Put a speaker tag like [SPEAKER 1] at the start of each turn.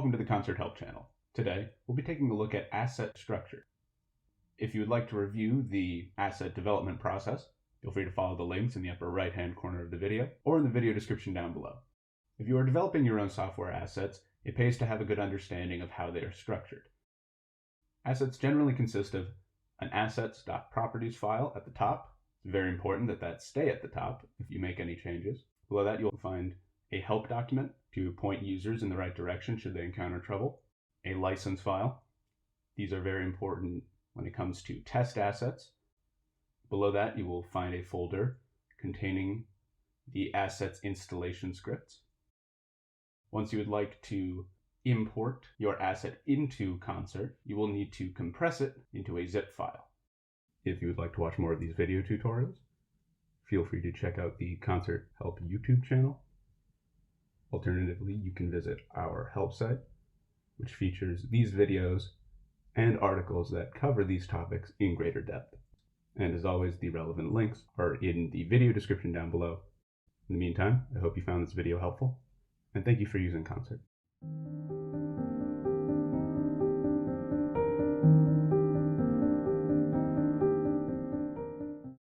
[SPEAKER 1] Welcome to the CONS3RT Help channel. Today, we'll be taking a look at asset structure. If you would like to review the asset development process, feel free to follow the links in the upper right-hand corner of the video or in the video description down below. If you are developing your own software assets, it pays to have a good understanding of how they are structured. Assets generally consist of an assets.properties file at the top. It's very important that that stay at the top if you make any changes. Below that, you'll find a help document to point users in the right direction should they encounter trouble, a license file. These are very important when it comes to test assets. Below that, you will find a folder containing the assets installation scripts. Once you would like to import your asset into CONS3RT, you will need to compress it into a zip file. If you would like to watch more of these video tutorials, feel free to check out the CONS3RT Help YouTube channel. Alternatively, you can visit our help site, which features these videos and articles that cover these topics in greater depth. And as always, the relevant links are in the video description down below. In the meantime, I hope you found this video helpful, and thank you for using CONS3RT.